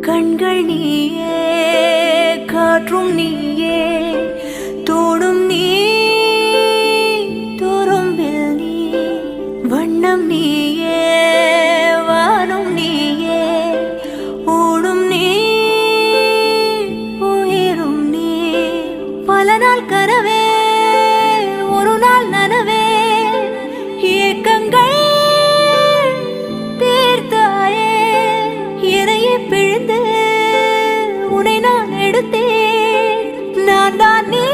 கண்கள் நீயே, காற்றும் நீயே, தோடும் நீ, துரும்பில் நீ, வண்ணம் நீயே, வானும் நீயே, ஊடும் நீ, உயிரும் நீ. பல நாள் கனவே, ஒரு நாள் நனவே, ஏக்கங்கள் தீர்த்தாயே. எனையே பிழிந்து உனை நான் எடுத்தேன். நான் தான் நீ.